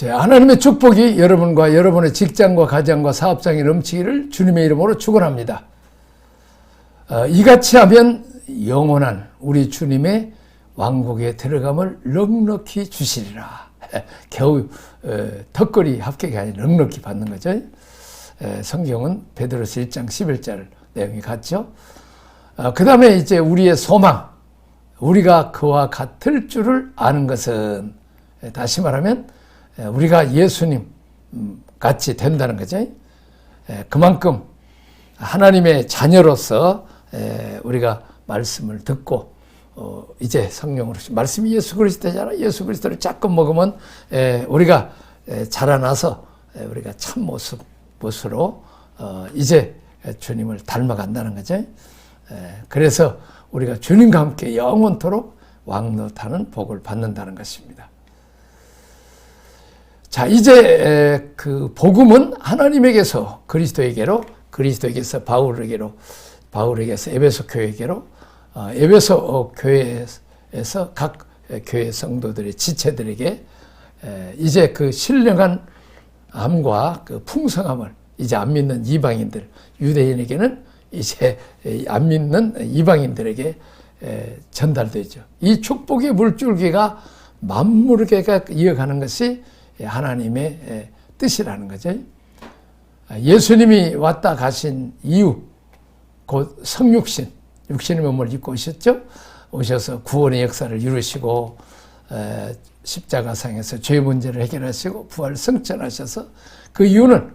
하나님의 축복이 여러분과 여러분의 직장과 가정과 사업장에 넘치기를 주님의 이름으로 축원합니다. 이같이 하면 영원한 우리 주님의 왕국에 들어감을 넉넉히 주시리라. 겨우 턱걸이 합격이 아니라 넉넉히 받는 거죠. 성경은 베드로서 1장 11절 내용이 같죠. 그 다음에 이제 우리의 소망, 우리가 그와 같을 줄을 아는 것은, 다시 말하면 우리가 예수님 같이 된다는 거죠. 그만큼 하나님의 자녀로서 우리가 말씀을 듣고 이제 성령으로, 말씀이 예수 그리스도잖아. 예수 그리스도를 자꾸 먹으면 우리가 자라나서 우리가 참 모습으로 이제 주님을 닮아간다는 거죠. 그래서 우리가 주님과 함께 영원토록 왕노타는 복을 받는다는 것입니다. 자, 이제 그 복음은 하나님에게서 그리스도에게로, 그리스도에게서 바울에게로, 바울에게서 에베소 교회에게로, 에베소 교회에서 각 교회 성도들의 지체들에게 이제 그 신령한 함과 그 풍성함을 이제 안 믿는 이방인들, 유대인에게는 이제 안 믿는 이방인들에게 전달되죠. 이 축복의 물줄기가 만물계가 이어가는 것이 하나님의 뜻이라는 거죠. 예수님이 왔다 가신 이유, 곧 성육신, 육신의 몸을 입고 오셨죠. 오셔서 구원의 역사를 이루시고 십자가상에서 죄 문제를 해결하시고 부활 승천하셔서 그 이유는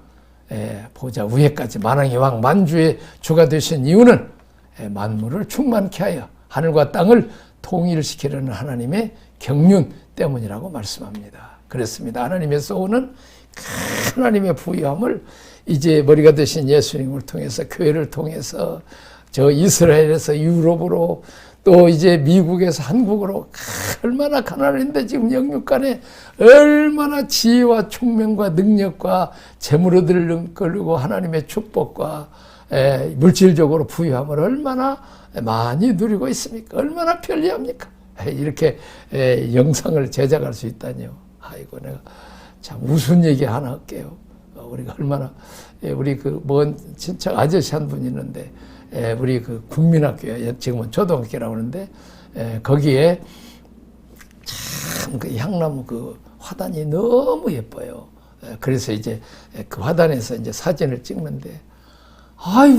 보좌 위에까지 만왕의 왕 만주의 주가 되신 이유는 만물을 충만케 하여 하늘과 땅을 통일시키려는 하나님의 경륜 때문이라고 말씀합니다. 그렇습니다. 하나님에서 오는 하나님의 부유함을 이제 머리가 되신 예수님을 통해서, 교회를 통해서, 저 이스라엘에서 유럽으로, 또 이제 미국에서 한국으로, 얼마나 가난한데 지금 영육간에 얼마나 지혜와 총명과 능력과 재물을 끌고 하나님의 축복과 물질적으로 부유함을 얼마나 많이 누리고 있습니까? 얼마나 편리합니까? 이렇게 영상을 제작할 수 있다니요. 아이고, 내가 참 우스운 얘기 하나 할게요. 우리가 얼마나, 우리 그 먼 친척 아저씨 한 분 있는데, 우리 그 국민학교에, 지금은 초등학교라고 하는데, 거기에 참 그 향나무 그 화단이 너무 예뻐요. 그래서 이제 그 화단에서 이제 사진을 찍는데,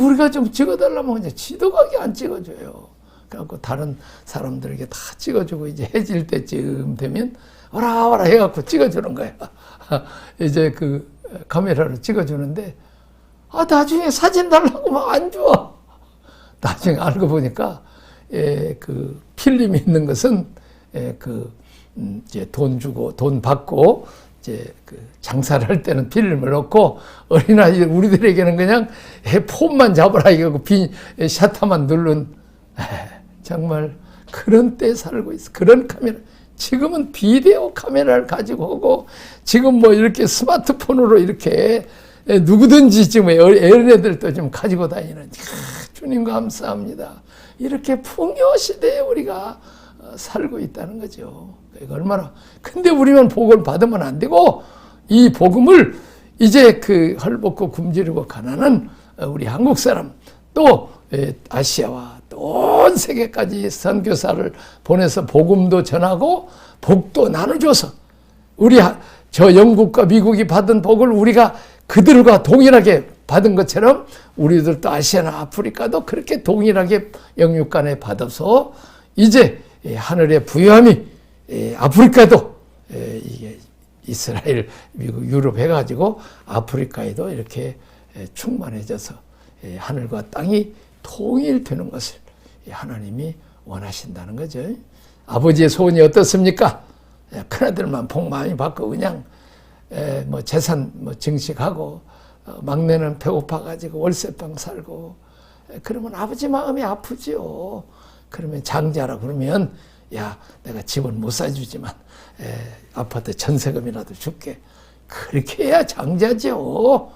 우리가 좀 찍어달라면 이제 지도각이 안 찍어줘요. 그래갖고 다른 사람들에게 다 찍어주고 이제 해질 때쯤 되면 오라 해갖고 찍어주는 거야. 이제 그 카메라로 찍어주는데, 나중에 사진 달라고 막 안 줘. 나중에 알고 보니까, 그 필름이 있는 것은, 이제 돈 주고, 돈 받고, 이제 그 장사를 할 때는 필름을 넣고, 어린아이 우리들에게는 그냥 폼만 잡으라 이거고, 셔터만 누른, 정말 그런 때 살고 있어. 그런 카메라. 지금은 비디오 카메라를 가지고 오고, 지금 뭐 이렇게 스마트폰으로 이렇게 누구든지 지금 어린애들도 좀 가지고 다니는, 주님 감사합니다. 이렇게 풍요시대에 우리가 살고 있다는 거죠. 얼마나. 근데 우리만 복을 받으면 안 되고, 이 복음을 이제 그 헐벗고 굶주리고 가난한 우리 한국 사람, 또 아시아와 온 세계까지 선교사를 보내서 복음도 전하고 복도 나눠줘서, 우리 저 영국과 미국이 받은 복을 우리가 그들과 동일하게 받은 것처럼 우리들도 아시아나 아프리카도 그렇게 동일하게 영육간에 받아서 이제 하늘의 부유함이 아프리카도 이게 이스라엘, 미국, 유럽 해가지고 아프리카에도 이렇게 충만해져서 하늘과 땅이 통일되는 것을 하나님이 원하신다는 거죠. 아버지의 소원이 어떻습니까? 큰아들만 복 많이 받고 그냥 뭐 재산 뭐 증식하고, 막내는 배고파가지고 월세방 살고, 그러면 아버지 마음이 아프지요. 그러면 장자라 그러면, 야, 내가 집은 못 사주지만 아파트 전세금이라도 줄게. 그렇게 해야 장자죠.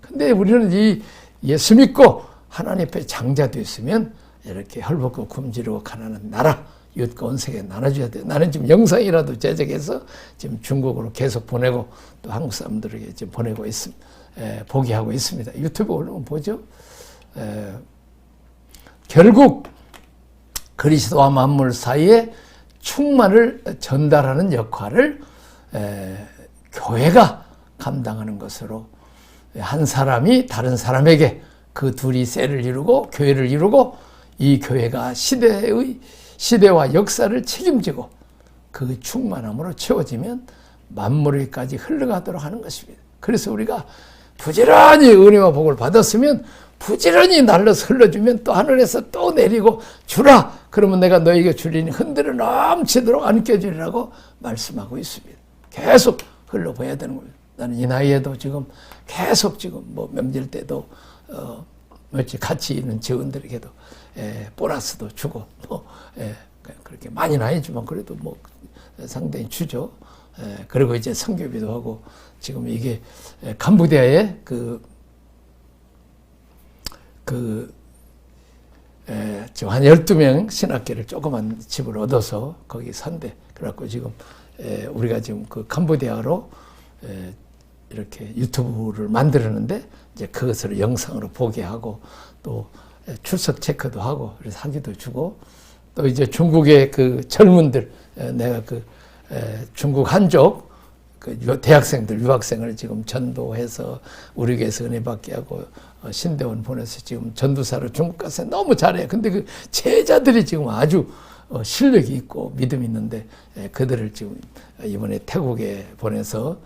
근데 우리는 이 예수 믿고 하나님 앞에 장자 됐으면 이렇게 헐벗고 굶주리고 가난한 나라, 이웃과 온 세계에 나눠줘야 돼요. 나는 지금 영상이라도 제작해서 지금 중국으로 계속 보내고 또 한국 사람들에게 지금 보내고 있습니다. 보게 하고 있습니다. 유튜브 올라오면 보죠. 결국 그리스도와 만물 사이에 충만을 전달하는 역할을 교회가 감당하는 것으로, 한 사람이 다른 사람에게 그 둘이 셀을 이루고 교회를 이루고, 이 교회가 시대와 역사를 책임지고 그 충만함으로 채워지면 만물에까지 흘러가도록 하는 것입니다. 그래서 우리가 부지런히 은혜와 복을 받았으면 부지런히 날려서 흘러주면 또 하늘에서 또 내리고 주라, 그러면 내가 너에게 주리니 흔들어 넘치도록 안겨주리라고 말씀하고 있습니다. 계속 흘러보야 되는 겁니다. 나는 이 나이에도 지금 계속 지금 뭐 명절 때도 같이 있는 직원들에게도 보너스도 주고 뭐 그렇게 많이는 아니지만 그래도 뭐 상당히 주죠. 그리고 이제 선교비도 하고, 지금 이게 캄보디아에 지금 한 12명 신학교를 조그만 집을 얻어서 거기 산대. 그래갖고 지금 우리가 지금 그 캄보디아로 이렇게 유튜브를 만들었는데, 이제 그것을 영상으로 보게 하고 또 출석 체크도 하고 그래서 학위도 주고, 또 이제 중국의 그 젊은들, 내가 그 중국 한족 그 대학생들, 유학생을 지금 전도해서 우리 교회에서 은혜 받게 하고 신대원 보내서 지금 전도사로 중국 가서 너무 잘해요. 근데 그 제자들이 지금 아주 실력이 있고 믿음이 있는데, 그들을 지금 이번에 태국에 보내서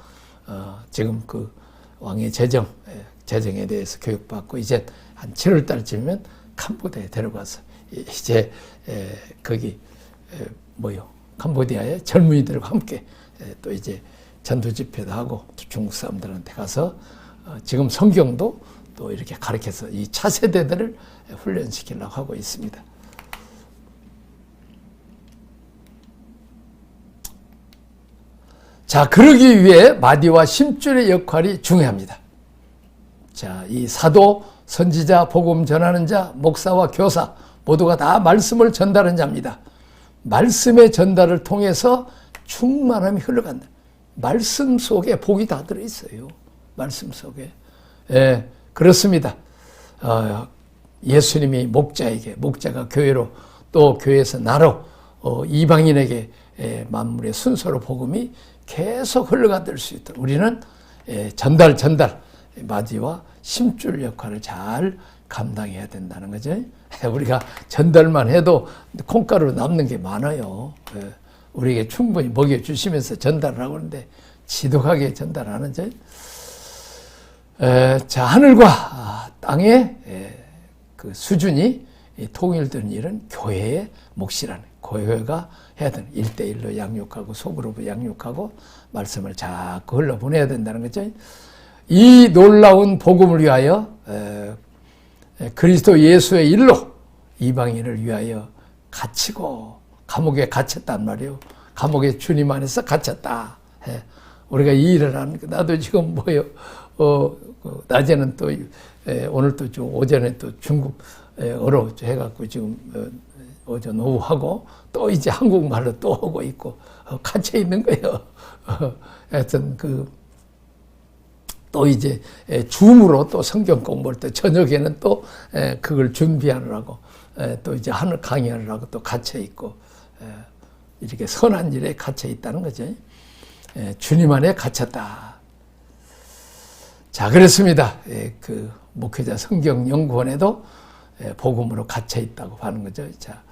지금 그 왕의 재정에 대해서 교육받고, 이제 한 7월 달쯤이면 캄보디아에 데려가서 이제 거기 캄보디아의 젊은이들과 함께 또 이제 전도 집회도 하고 중국 사람들한테 가서 지금 성경도 또 이렇게 가르쳐서 이 차세대들을 훈련시키려고 하고 있습니다. 자, 그러기 위해 마디와 심줄의 역할이 중요합니다. 자, 이 사도, 선지자, 복음 전하는 자, 목사와 교사 모두가 다 말씀을 전달하는 자입니다. 말씀의 전달을 통해서 충만함이 흘러간다. 말씀 속에 복이 다 들어있어요. 말씀 속에. 그렇습니다. 예수님이 목자가 교회로, 또 교회에서 나로 이방인에게 만물의 순서로 복음이 계속 흘러갈 수 있도록 우리는 전달 마디와 심줄 역할을 잘 감당해야 된다는 거죠. 우리가 전달만 해도 콩가루로 남는 게 많아요. 우리에게 충분히 먹여주시면서 전달을 하고 있는데 지독하게 전달하는 점. 자, 하늘과 땅의 그 수준이 통일되는 일은 교회의 몫이라는, 교회가 해야 되는, 1대1로 양육하고 속으로 양육하고 말씀을 자꾸 흘러보내야 된다는 거죠. 이 놀라운 복음을 위하여 그리스도 예수의 일로 이방인을 위하여 갇히고 감옥에 갇혔단 말이에요. 감옥에 주님 안에서 갇혔다. 우리가 이 일을 하는 거. 나도 지금 낮에는 또 오늘 또 좀 오전에 또 중국어로 해갖고 지금 오전 오후 하고 또 이제 한국말로 또 하고 있고 갇혀 있는 거예요. 하여튼 또 이제 줌으로 또 성경 공부를 또 저녁에는 또 그걸 준비하느라고 또 이제 하늘 강의하느라고 또 갇혀 있고, 이렇게 선한 일에 갇혀 있다는 거죠. 주님 안에 갇혔다. 자, 그렇습니다. 그 목회자 성경연구원에도 복음으로 갇혀 있다고 하는 거죠. 자,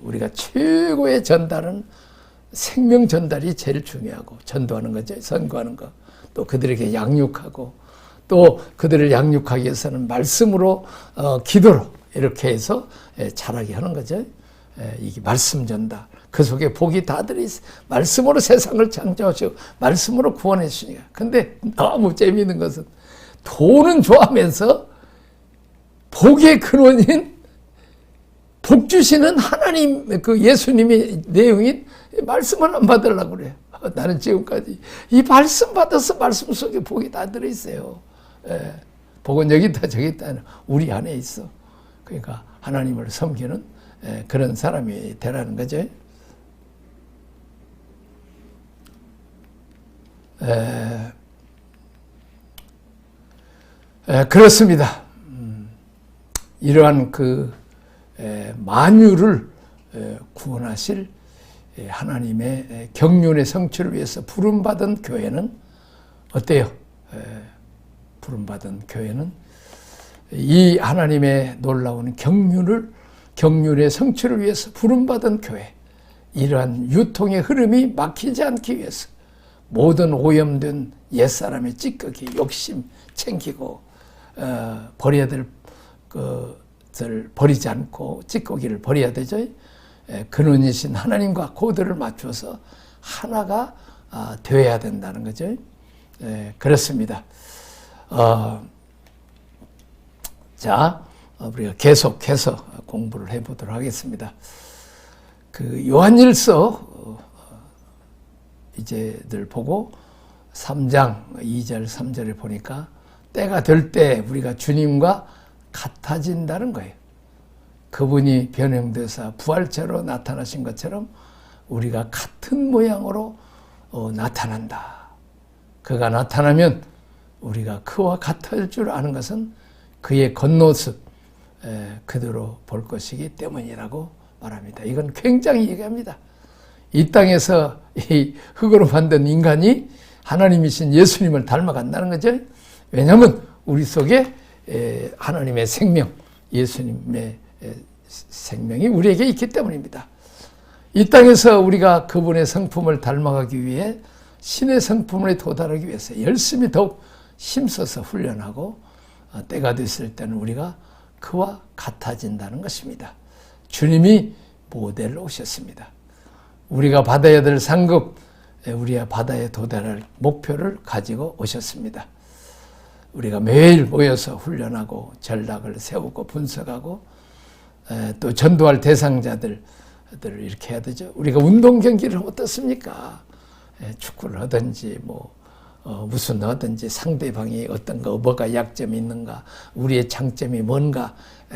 우리가 최고의 전달은 생명 전달이 제일 중요하고, 전도하는 거죠. 선교하는 거. 또 그들에게 양육하고, 또 그들을 양육하기 위해서는 말씀으로, 기도로 이렇게 해서 자라게 하는 거죠. 이게 말씀 전달. 그 속에 복이 다 들어있어요. 말씀으로 세상을 창조하시고 말씀으로 구원해 주시니까. 근데 너무 재미있는 것은 돈은 좋아하면서 복의 근원인 복 주시는 하나님, 그 예수님의 내용인 말씀을 안 받으려고 그래요. 나는 지금까지 이 말씀 받아서 말씀 속에 복이 다 들어있어요. 복은 여기 있다 저기 있다 우리 안에 있어. 그러니까 하나님을 섬기는 그런 사람이 되라는 거죠. 그렇습니다. 이러한 그 만유를 구원하실 하나님의 경륜의 성취를 위해서 부름받은 교회는 어때요? 부름받은 교회는 이 하나님의 놀라운 경륜의 성취를 위해서 부름받은 교회, 이러한 유통의 흐름이 막히지 않기 위해서 모든 오염된 옛사람의 찌꺼기, 욕심 챙기고 버려야 될 것을 버리지 않고 찌꺼기를 버려야 되죠. 근원이신 하나님과 코드를 맞춰서 하나가 되어야 된다는 거죠. 그렇습니다. 자, 우리가 계속해서 공부를 해보도록 하겠습니다. 그 요한일서 이제들 보고 3장 2절 3절에 보니까 때가 될 때 우리가 주님과 같아진다는 거예요. 그분이 변형돼서 부활체로 나타나신 것처럼 우리가 같은 모양으로 나타난다. 그가 나타나면 우리가 그와 같을 줄 아는 것은 그의 겉모습 그대로 볼 것이기 때문이라고 말합니다. 이건 굉장히 얘기합니다. 이 땅에서 이 흙으로 만든 인간이 하나님이신 예수님을 닮아간다는 거죠. 왜냐하면 우리 속에 하나님의 생명, 예수님의 생명이 우리에게 있기 때문입니다. 이 땅에서 우리가 그분의 성품을 닮아가기 위해 신의 성품에 도달하기 위해서 열심히 더욱 힘써서 훈련하고 때가 됐을 때는 우리가 그와 같아진다는 것입니다. 주님이 모델로 오셨습니다. 우리가 받아야 될 상급, 우리가 받아야 도달할 목표를 가지고 오셨습니다. 우리가 매일 모여서 훈련하고 전략을 세우고 분석하고 또 전도할 대상자들을 이렇게 해야 되죠. 우리가 운동 경기를 어떻습니까? 축구를 하든지 무슨 하든지 상대방이 어떤 거 뭐가 약점이 있는가, 우리의 장점이 뭔가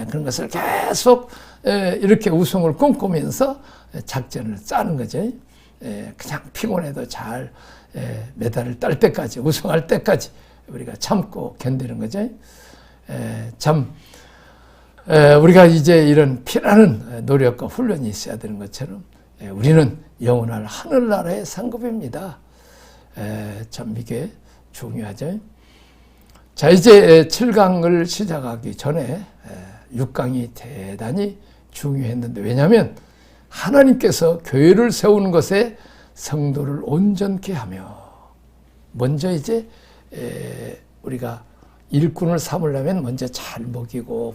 그런 것을 계속 이렇게 우승을 꿈꾸면서 작전을 짜는 거죠. 그냥 피곤해도 잘 메달을 딸 때까지, 우승할 때까지 우리가 참고 견디는 거죠. 참 우리가 이제 이런 피나는 노력과 훈련이 있어야 되는 것처럼 우리는 영원할 하늘나라의 상급입니다. 참 이게 중요하죠. 자, 이제 7강을 시작하기 전에 6강이 대단히 중요했는데, 왜냐하면 하나님께서 교회를 세우는 것에 성도를 온전케 하며, 먼저 이제 우리가 일꾼을 삼으려면 먼저 잘 먹이고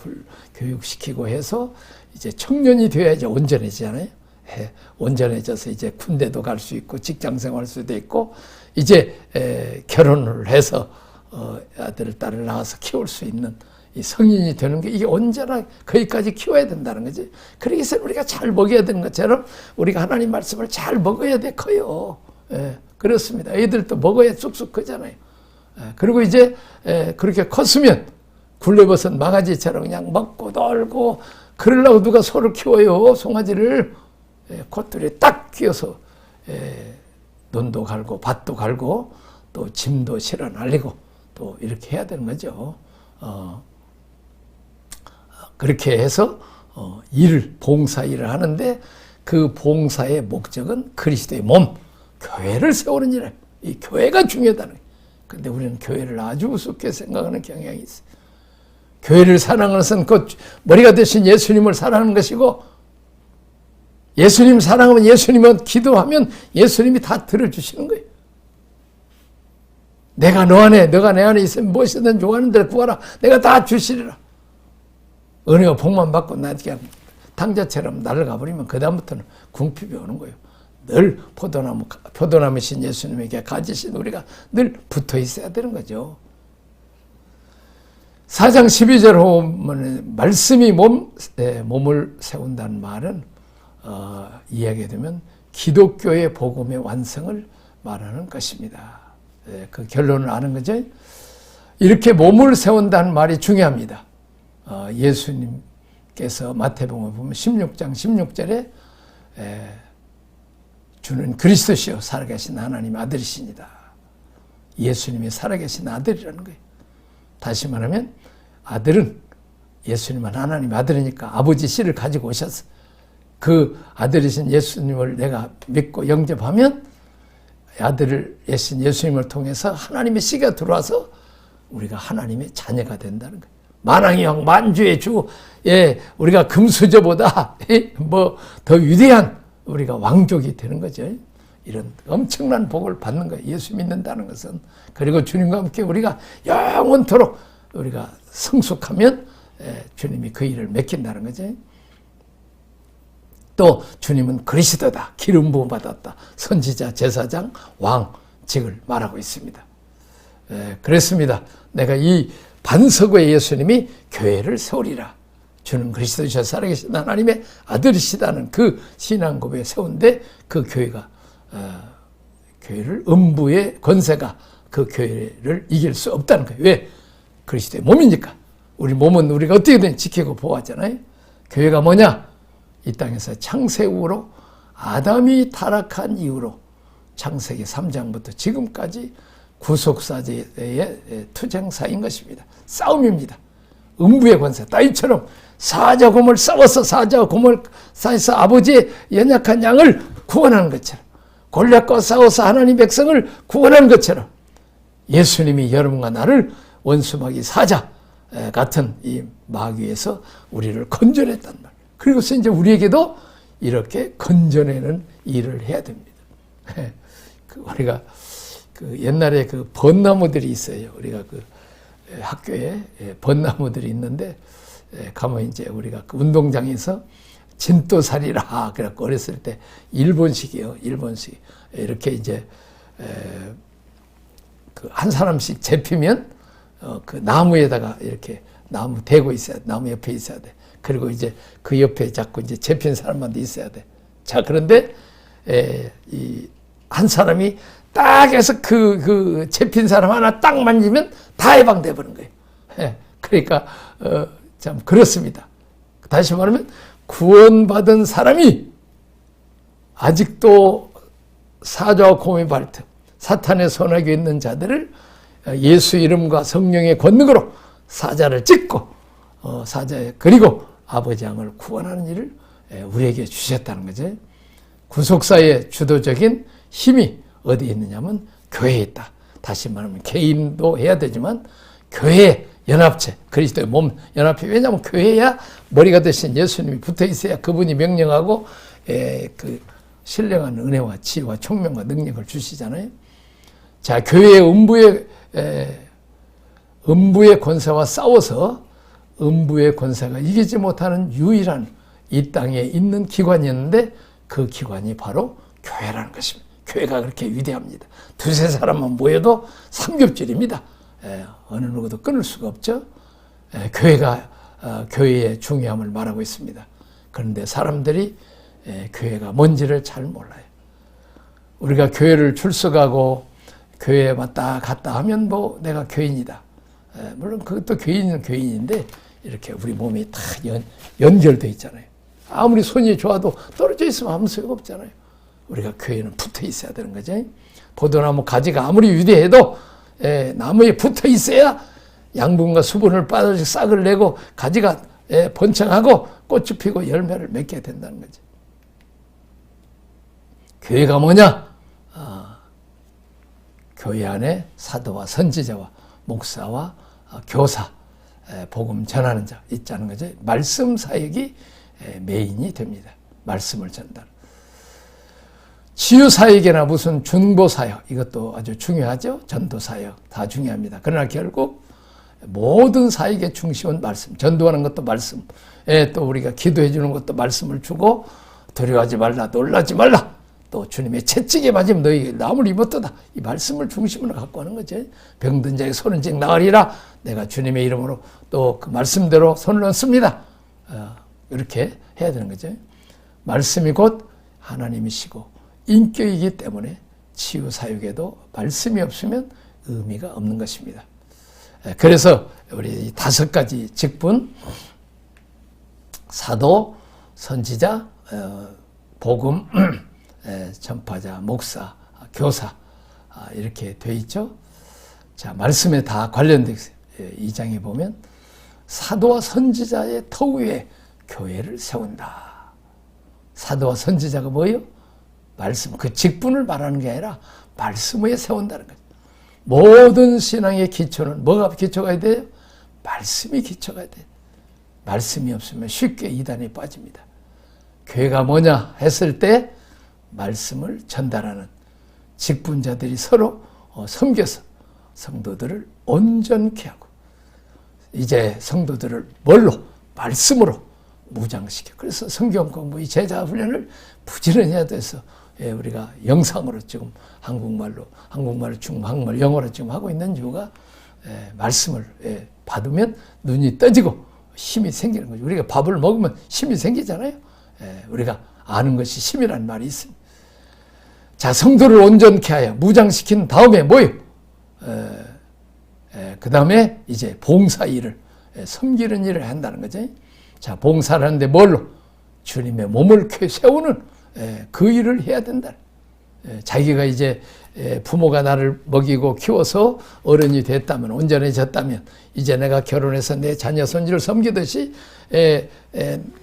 교육시키고 해서 이제 청년이 되어야지 온전해지잖아요. 온전해져서 이제 군대도 갈 수 있고 직장 생활할 수도 있고 이제 결혼을 해서 아들, 딸을 낳아서 키울 수 있는 이 성인이 되는 게, 이게 언제나 거기까지 키워야 된다는 거지. 그러기 위해서 우리가 잘 먹여야 되는 것처럼 우리가 하나님 말씀을 잘 먹어야 돼 커요. 그렇습니다. 애들도 먹어야 쑥쑥 크잖아요. 그리고 이제 그렇게 컸으면 굴레벗은 망아지처럼 그냥 먹고 놀고 그러려고 누가 소를 키워요. 송아지를 콧들에 딱 끼워서 논도 갈고 밭도 갈고 또 짐도 실어 날리고 또 이렇게 해야 되는 거죠. 그렇게 해서 봉사 일을 하는데, 그 봉사의 목적은 그리스도의 몸, 교회를 세우는 일이에요. 이 교회가 중요하다는 거예요. 근데 우리는 교회를 아주 우습게 생각하는 경향이 있어요. 교회를 사랑하는 것은 그 머리가 되신 예수님을 사랑하는 것이고, 예수님 사랑하면, 예수님은 기도하면 예수님이 다 들어주시는 거예요. 내가 너 안에, 너가 내 안에 있으면 무엇이든 요구하는 대로 구하라. 내가 다 주시리라. 은혜와 복만 받고 나 그냥 당자처럼 날아가 버리면 그 다음부터는 궁핍이 오는 거예요. 늘 포도나무신 예수님에게 가지신 우리가 늘 붙어 있어야 되는 거죠. 4장 12절 보면 말씀이 몸을 세운다는 말은 이야기해 두면 기독교의 복음의 완성을 말하는 것입니다. 그 결론을 아는 거죠. 이렇게 몸을 세운다는 말이 중요합니다. 예수님께서 마태복음에 보면 16장 16절에 주는 그리스도시요 살아계신 하나님 아들이시니다. 예수님이 살아계신 아들이라는 거예요. 다시 말하면 아들은 예수님은 하나님의 아들이니까 아버지 씨를 가지고 오셔서 그 아들이신 예수님을 내가 믿고 영접하면 아들을 예수님을 통해서 하나님의 씨가 들어와서 우리가 하나님의 자녀가 된다는 거예요. 만왕의 왕 만주의 주, 우리가 금수저보다 뭐 더 위대한 우리가 왕족이 되는 거죠. 이런 엄청난 복을 받는 거예요. 예수 믿는다는 것은. 그리고 주님과 함께 우리가 영원토록 우리가 성숙하면 주님이 그 일을 맡긴다는 거죠. 또 주님은 그리스도다, 기름 부음 받았다, 선지자, 제사장, 왕직을 말하고 있습니다. 그랬습니다. 내가 이 반석의 예수님이 교회를 세우리라. 주는 그리스도시여 살아계신 하나님의 아들이시다는 그 신앙 고백에 세운데 그 교회가 교회를 음부의 권세가 그 교회를 이길 수 없다는 거예요. 왜? 그리스도의 몸이니까. 우리 몸은 우리가 어떻게든 지키고 보호하잖아요. 교회가 뭐냐? 이 땅에서 창세 후로 아담이 타락한 이후로 창세기 3장부터 지금까지 구속사제의 투쟁사인 것입니다. 싸움입니다. 음부의 권세, 따위처럼 사자 곰을 싸워서 사자 곰을 싸서 아버지의 연약한 양을 구원하는 것처럼, 골리앗과 싸워서 하나님 백성을 구원하는 것처럼 예수님이 여러분과 나를 원수마귀 사자 같은 이 마귀에서 우리를 건져냈단 말. 그리고서 이제 우리에게도 이렇게 건져내는 일을 해야 됩니다. 우리가 그 옛날에 그 벚나무들이 있어요. 우리가 그 학교에 벚나무들이 있는데 가면 이제 우리가 그 운동장에서 진또살이라 그래갖고 어렸을 때 일본식이요. 일본식. 이렇게 이제 그 한 사람씩 잡히면 그 나무에다가 이렇게 나무 대고 있어야 돼. 나무 옆에 있어야 돼. 그리고 이제 그 옆에 자꾸 이제 잡힌 사람만 있어야 돼. 자, 그런데 이 한 사람이 딱 해서 그 잡힌 사람 하나 딱 만지면 다 해방돼 버린 거예요. 그러니까 참 그렇습니다. 다시 말하면 구원받은 사람이 아직도 사자와 곰의 발톱, 사탄의 손아귀에 있는 자들을 예수 이름과 성령의 권능으로 사자를 찍고 사자에 그리고 아버지 양을 구원하는 일을 우리에게 주셨다는 거죠. 구속사의 주도적인 힘이 어디에 있느냐면 교회에 있다. 다시 말하면 개인도 해야 되지만 교회 연합체, 그리스도의 몸 연합회. 왜냐하면 교회야 머리가 되신 예수님이 붙어 있어야 그분이 명령하고 그 신령한 은혜와 지혜와 총명과 능력을 주시잖아요. 자, 교회의 음부의 권세와 싸워서 음부의 권세가 이기지 못하는 유일한 이 땅에 있는 기관이었는데 그 기관이 바로 교회라는 것입니다. 교회가 그렇게 위대합니다. 두세 사람만 모여도 삼겹줄입니다. 어느 누구도 끊을 수가 없죠. 교회가 교회의 중요함을 말하고 있습니다. 그런데 사람들이 교회가 뭔지를 잘 몰라요. 우리가 교회를 출석하고 교회에 왔다 갔다 하면 뭐 내가 교인이다. 물론 그것도 교인은 교인인데 이렇게 우리 몸이 다 연결되어 있잖아요. 아무리 손이 좋아도 떨어져 있으면 아무 소용 없잖아요. 우리가 교회는 붙어 있어야 되는 거죠. 포도나무 가지가 아무리 위대해도 나무에 붙어 있어야 양분과 수분을 빠져서 싹을 내고 가지가 번창하고 꽃이 피고 열매를 맺게 된다는 거죠. 교회가 뭐냐? 교회 안에 사도와 선지자와 목사와 교사, 복음 전하는 자 있자는 거죠. 말씀 사역이 메인이 됩니다. 말씀을 전달. 치유 사역이나 무슨 중보 사역 이것도 아주 중요하죠. 전도 사역 다 중요합니다. 그러나 결국 모든 사역의 중심은 말씀. 전도하는 것도 말씀. 또 우리가 기도해 주는 것도 말씀을 주고 두려워하지 말라, 놀라지 말라. 또 주님의 채찍에 맞으면 너희 나무를 입었도다. 이 말씀을 중심으로 갖고 하는 거죠. 병든 자의 손은 즉 나으리라. 내가 주님의 이름으로 또 그 말씀대로 손을 얹습니다. 이렇게 해야 되는 거죠. 말씀이 곧 하나님이시고 인격이기 때문에 치유 사역에도 말씀이 없으면 의미가 없는 것입니다. 그래서 우리 5가지 직분, 사도, 선지자, 복음, 전파자, 목사, 교사 이렇게 돼 있죠. 자, 말씀에 다 관련된 2장에 보면 사도와 선지자의 터 위에 교회를 세운다. 사도와 선지자가 뭐예요? 말씀, 그 직분을 말하는 게 아니라 말씀 위에 세운다는 거죠. 모든 신앙의 기초는 뭐가 기초가 돼요? 말씀이 기초가 돼요. 말씀이 없으면 쉽게 이단에 빠집니다. 교회가 뭐냐 했을 때 말씀을 전달하는 직분자들이 서로 섬겨서 성도들을 온전케 하고, 이제 성도들을 뭘로? 말씀으로 무장시켜. 그래서 성경 공부, 이 제자 훈련을 부지런히 해야 돼서 우리가 영상으로 지금 한국말, 중국, 한국말, 영어로 지금 하고 있는 이유가 말씀을 받으면 눈이 떠지고 힘이 생기는 거죠. 우리가 밥을 먹으면 힘이 생기잖아요. 우리가 아는 것이 힘이라는 말이 있습니다. 자, 성도를 온전케 하여 무장시킨 다음에 뭐예요? 그 다음에 이제 봉사 일을, 섬기는 일을 한다는 거죠. 자, 봉사를 하는데 뭘로? 주님의 몸을 세우는 그 일을 해야 된다. 자기가 이제 부모가 나를 먹이고 키워서 어른이 됐다면, 온전해졌다면, 이제 내가 결혼해서 내 자녀 손주를 섬기듯이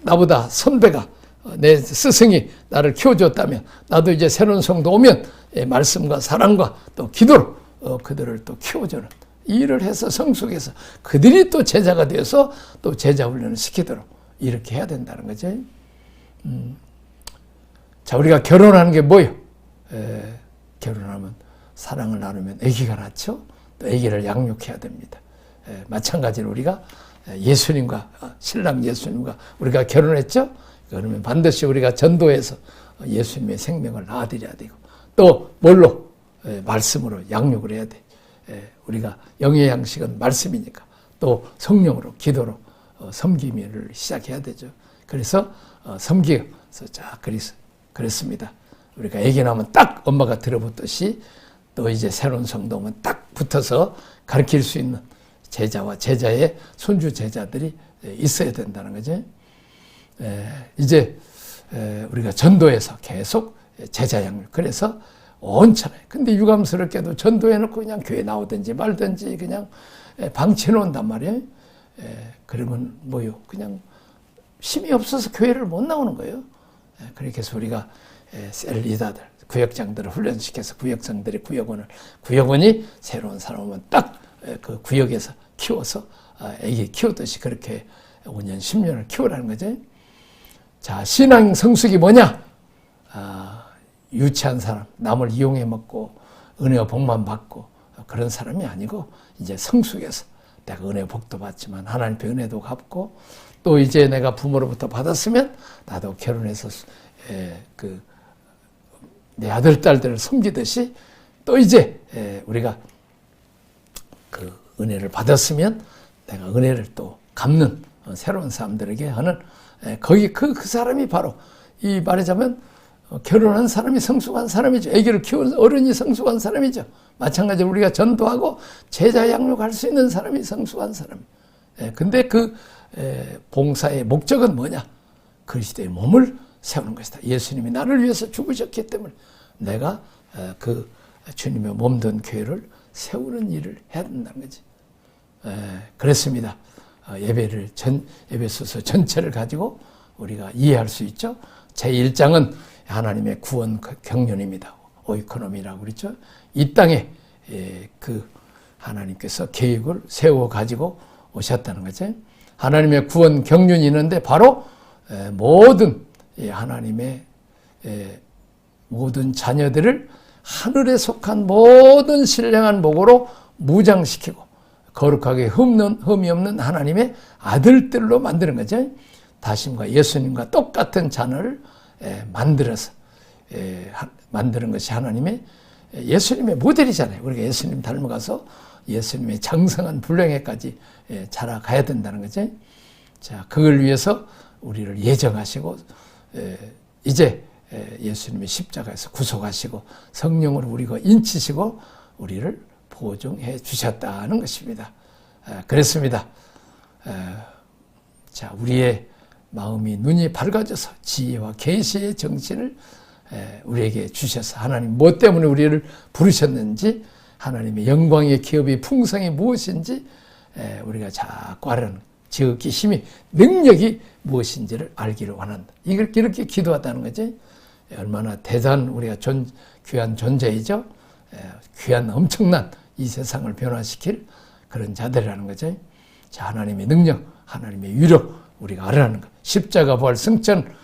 나보다 선배가, 내 스승이 나를 키워줬다면, 나도 이제 새로운 성도 오면 말씀과 사랑과 또 기도로 그들을 또 키워주는 일을 해서 성숙해서 그들이 또 제자가 되어서 또 제자 훈련을 시키도록 이렇게 해야 된다는 거죠. 자, 우리가 결혼하는 게 뭐예요? 결혼하면 사랑을 나누면 아기가 낳죠. 또 아기를 양육해야 됩니다. 마찬가지로 우리가 예수님과, 신랑 예수님과 우리가 결혼했죠. 그러면 반드시 우리가 전도해서 예수님의 생명을 낳아드려야 되고, 또 뭘로? 말씀으로 양육을 해야 돼. 우리가 영의 양식은 말씀이니까 또 성령으로, 기도로 섬김을 시작해야 되죠. 그래서 섬기어서, 자, 그랬습니다. 우리가 아기 낳으면 딱 엄마가 들어붙듯이 또 이제 새로운 성도 오면 딱 붙어서 가르칠 수 있는 제자와 제자의 손주 제자들이 있어야 된다는 거죠. 이제 우리가 전도해서 계속 제자 양육, 그래서 온천해. 근데 유감스럽게도 전도해놓고 그냥 교회 나오든지 말든지 그냥 방치해 놓는단 말이에요. 그러면 뭐요? 그냥 힘이 없어서 교회를 못 나오는 거예요. 그렇게 해서 우리가 셀 리더들, 구역장들을 훈련시켜서 구역장들이 구역원이 새로운 사람 오면 딱 그 구역에서 키워서 애기 키우듯이 그렇게 5년, 10년을 키우라는 거죠. 자, 신앙 성숙이 뭐냐? 유치한 사람, 남을 이용해 먹고 은혜와 복만 받고 그런 사람이 아니고, 이제 성숙해서 내가 은혜 복도 받지만 하나님의 은혜도 갚고, 또 이제 내가 부모로부터 받았으면 나도 결혼해서 내 아들, 딸들을 섬기듯이 또 이제 우리가 그 은혜를 받았으면 내가 은혜를 또 갚는 새로운 사람들에게 하는, 거기 그 사람이 바로 이 말하자면 결혼한 사람이 성숙한 사람이죠. 아기를 키우는 어른이 성숙한 사람이죠. 마찬가지로 우리가 전도하고 제자 양육할 수 있는 사람이 성숙한 사람. 근데 그 봉사의 목적은 뭐냐? 그리스도의 몸을 세우는 것이다. 예수님이 나를 위해서 죽으셨기 때문에 내가 그 주님의 몸된 교회를 세우는 일을 해야 된다는 거지. 그렇습니다. 에베소서 전체를 가지고 우리가 이해할 수 있죠. 제1장은 하나님의 구원 경륜입니다. 오이코노미라고 그랬죠. 이 땅에 그 하나님께서 계획을 세워 가지고 오셨다는 거죠. 하나님의 구원 경륜이 있는데 바로 모든 하나님의 모든 자녀들을 하늘에 속한 모든 신령한 복으로 무장시키고 거룩하게 흠이 없는 하나님의 아들들로 만드는 거죠. 다심과 예수님과 똑같은 자녀를 만들어서 만드는 것이 하나님의, 예수님의 모델이잖아요. 우리가 예수님 닮아가서 예수님의 장성한 분량에까지 자라가야 된다는 거죠. 자, 그걸 위해서 우리를 예정하시고 이제 예수님의 십자가에서 구속하시고 성령으로 우리가 인치시고 우리를 보증해 주셨다는 것입니다. 그렇습니다. 자, 우리의 마음이 눈이 밝아져서 지혜와 계시의 정신을 우리에게 주셔서 하나님 뭐 때문에 우리를 부르셨는지 하나님의 영광의 기업이 풍성이 무엇인지 우리가 자꾸 알아는 지극히 힘이 능력이 무엇인지를 알기를 원한다. 이걸 이렇게 기도하다는 거지. 얼마나 대단한 우리가 귀한 존재이죠. 귀한 엄청난 이 세상을 변화시킬 그런 자들이라는 거죠. 자, 하나님의 능력, 하나님의 위력 우리가 알아라는 것. 십자가 부활 승천을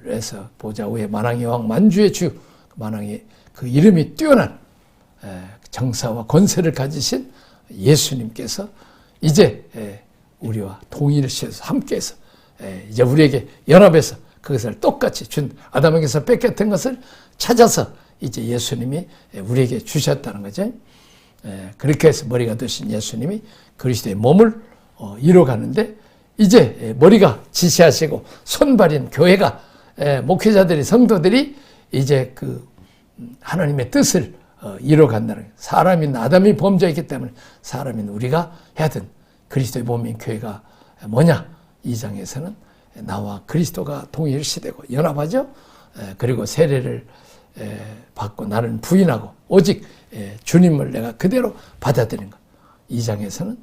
해서 보좌 위에 만왕의 왕 만주의 주, 만왕의 그 이름이 뛰어난 정사와 권세를 가지신 예수님께서 이제 우리와 동의를 시켜서 함께해서 이제 우리에게 연합해서 그것을 똑같이 준 아담에게서 뺏겼던 것을 찾아서 이제 예수님이 우리에게 주셨다는 거죠. 그렇게 해서 머리가 되신 예수님이 그리스도의 몸을 이뤄가는데 이제 머리가 지시하시고 손발인 교회가 목회자들이 성도들이 이제 그 하나님의 뜻을 이뤄간다는 거예요. 사람인 아담이 범죄했기 때문에 사람인 우리가 해야 된 그리스도의 몸인 교회가 뭐냐? 2장에서는 나와 그리스도가 동일시되고 연합하죠. 그리고 세례를 받고 나는 부인하고 오직 주님을 내가 그대로 받아들인 것. 2장에서는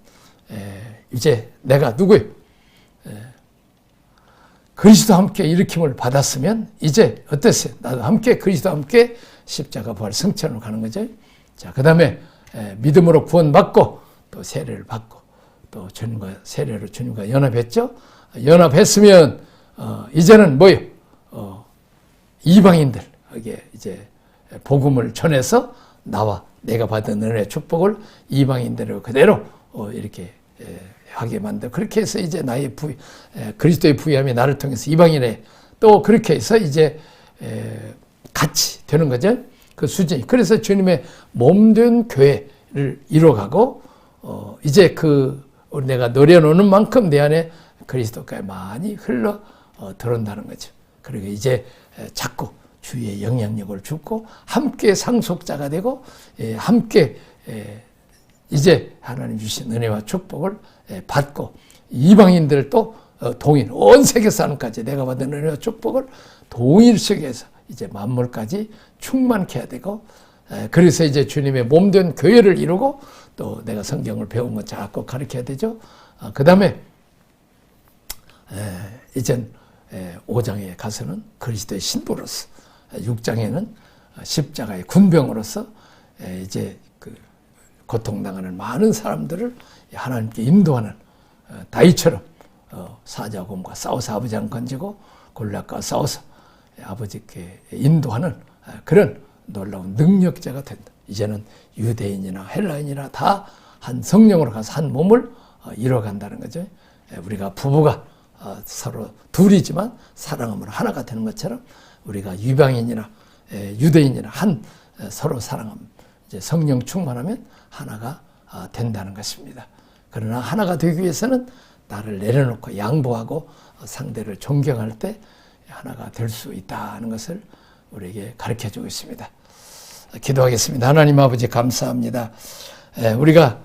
이제 내가 누구예요? 그리스도 함께 일으킴을 받았으면 이제 어땠어요? 나도 함께 그리스도와 함께 십자가 부활 승천으로 가는 거죠. 자, 그 다음에 믿음으로 구원받고 또 세례를 받고 또 주님과 세례로 주님과 연합했죠. 연합했으면 이제는 뭐예요? 이방인들 에게 이제 복음을 전해서 나와 내가 받은 은혜의 축복을 이방인들로 그대로 이렇게 하게 만들. 그렇게 해서 이제 나의 그리스도의 부유함이 나를 통해서 이방인에 또 그렇게 해서 이제 같이 되는 거죠. 그 수준이. 그래서 주님의 몸된 교회를 이뤄가고 이제 내가 노려놓는 만큼 내 안에 그리스도가 많이 흘러 들어온다는 거죠. 그리고 이제 자꾸 주의 영향력을 주고 함께 상속자가 되고 함께 이제 하나님 주신 은혜와 축복을 받고 이방인들을 또 동일 온 세계 사람까지 내가 받은 은혜와 축복을 동일시켜서 이제 만물까지 충만케 해야 되고 그래서 이제 주님의 몸된 교회를 이루고 또 내가 성경을 배운 거 자꾸 가르쳐야 되죠. 그 다음에 이젠 5장에 가서는 그리스도의 신부로서 6장에는 십자가의 군병으로서 이제 그 고통당하는 많은 사람들을 하나님께 인도하는 다윗처럼 사자곰과 싸워서 아버지 안 건지고 골리앗과 싸워서 아버지께 인도하는 그런 놀라운 능력자가 된다. 이제는 유대인이나 헬라인이나 다 한 성령으로 가서 한 몸을 이뤄간다는 거죠. 우리가 부부가 서로 둘이지만 사랑함으로 하나가 되는 것처럼 우리가 이방인이나 유대인이나 서로 사랑함, 이제 성령 충만하면 하나가 된다는 것입니다. 그러나 하나가 되기 위해서는 나를 내려놓고 양보하고 상대를 존경할 때 하나가 될 수 있다는 것을 우리에게 가르쳐주고 있습니다. 기도하겠습니다. 하나님 아버지 감사합니다. 우리가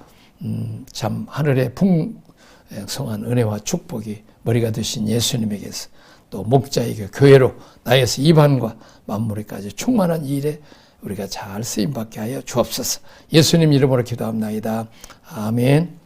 참 하늘의 풍성한 은혜와 축복이 머리가 되신 예수님에게서 또 목자에게 교회로 나에서 이방과 만물에까지 충만한 일에 우리가 잘 쓰임받게 하여 주옵소서. 예수님 이름으로 기도합나이다. 아멘.